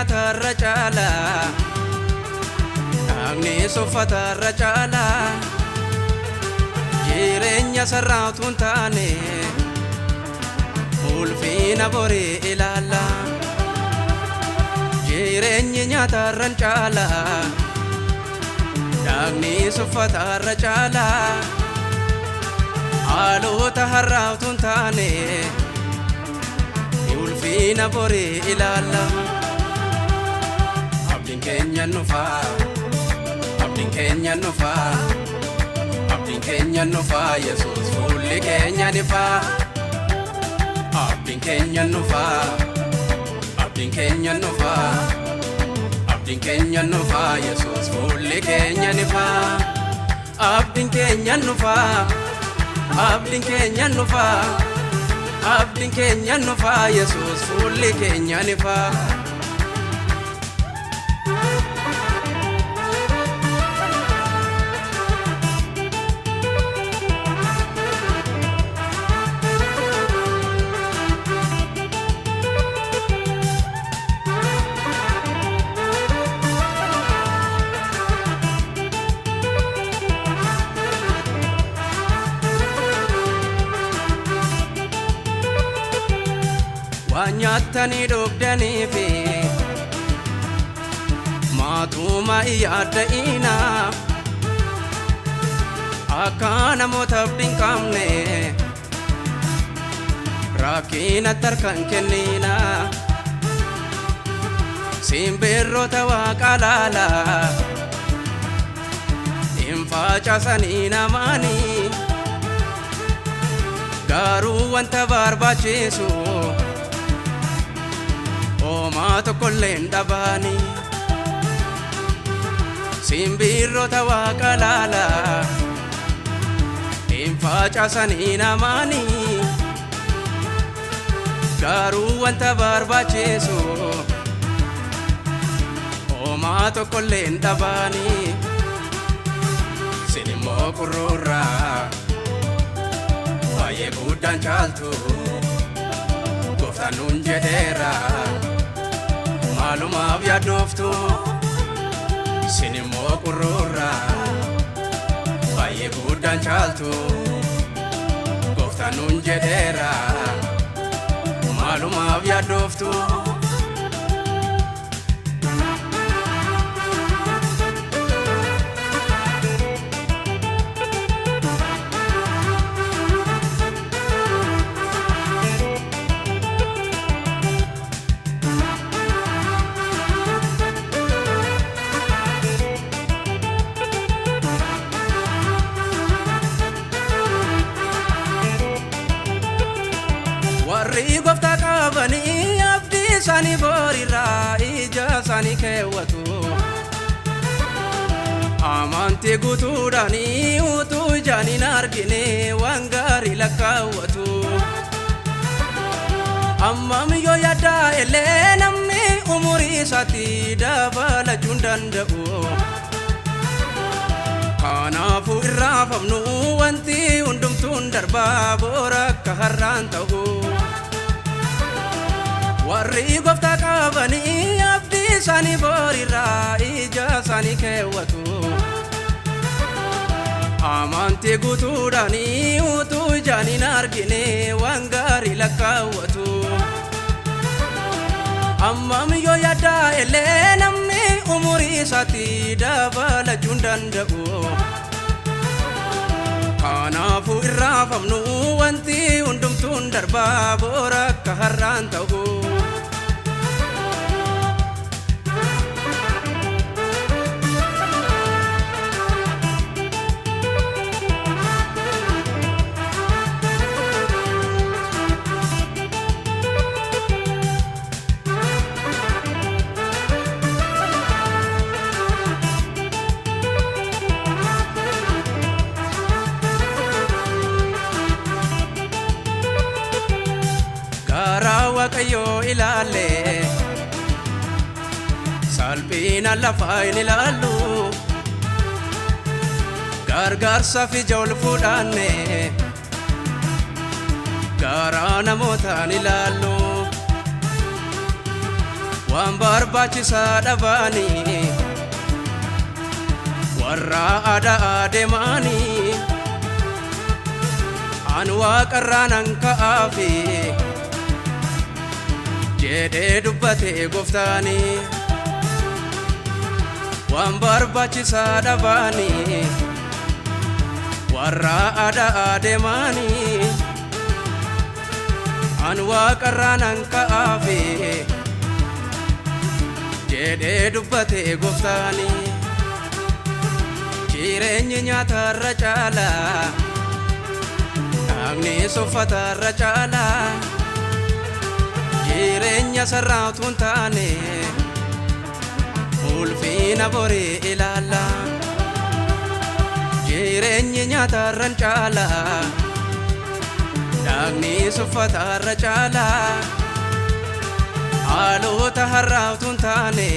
nyaata caala dhaqni soffata caala jireenya sarraatuun taane ulfina borii ilaalla jireenyi nyaata caala dhaqni soffata caala haalota harraatuun taane ulfina borii ilaalla abdiin keenya nufa abdiin keenya nufa abdiin keenya nufa Yesuus fuulli keenya nifa abdiin keenya nufa abdiin keenya nufa abdiin keenya nufa Yesuus fuulli keenya nifa abdiin keenya nufa abdiin keenya nufa abdiin keenya nufa Yesuus fuulli keenya nifa nyaatanii dhugdanii fi maatuma yaada'ina akka namoota abdiin qabne rakkina tarkaan kennina simbirroota waaqa laala hin facaasanii namaanii garuu wanta barbaachisu Oma tokkolleen dhabaani simbirroota waaqa laala hin facaasanii namaani garuu wanta barbaachisu oma tokkolleen dhabaani sinimmoo qurruurraa baay'ee guddaan caaltu gooftaan nuun jedheera maalumaaf yaaddooftu sinimmoo qurruurraa baay'ee guddaan caaltu gooftaan nuun jedheera maalumaaf yaaddooftu warri gooftaa qabanii abdii isaanii boriirraa ija isaanii keewwatu amantii guutuudhaanii utuu ijaan hin argine waan gaarii lakkaawwatu ammam yoo yaaddaa illee namni umurii isaatti dabalachuu hin danda'u kanaafuu irraafamnu wanti hundumtuun darbaa boora akka har'aan ta'u warri gooftaa qabanii abdii isaanii boriirraa ija isaanii keewwatu amantii guutuudhaanii utuu ijaan hin argine waan gaarii lakkaawwatu ammam yoo yaaddaa illee namni umurii isaatti dabalachuu hin danda'u kanaafuu irraafamnu wanti hundumtuun darbaa boora akka har'aan ta'u waaqayyo ilaalle salphina lafaa hin ilaallu gargaarsaaf ija ol fuudhanne garaa namootaan ilaallu waan barbaachisaa dhabaanii warra aadaa deemaanii an waaqarraan an ka'aafi jedhee dubbatee gooftaanii waan barbaachisaa dhabaanii warra aadaa deemaanii an waaqarraan an ka'aafi jedhee dubbatee gooftaanii jireenyi nyaatarra caalaa dhagni soffatarra caalaa jireenya sarraatu hin taane ulfina borii ilaalla jireenyi nyaatarra caalaa dhagni soffatarra caalaa haalota harraatu hin taane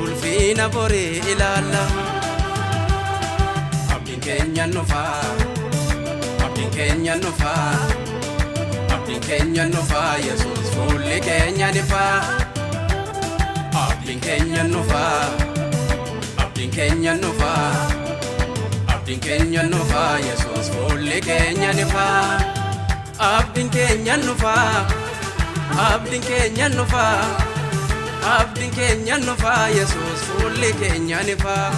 ulfina borii ilaalla abdiin keenya nufaa abdiin keenya nufaa abdiin keenya nufaa Yesuus fuulli keenya nifaa abdiin keenya nufaa abdiin keenya nufaa abdiin keenya nufaa Yesuus fuulli keenya nifaa abdiin keenya nufaa abdiin keenya nufaa abdiin keenya nufaa Yesuus fuulli keenya nifaa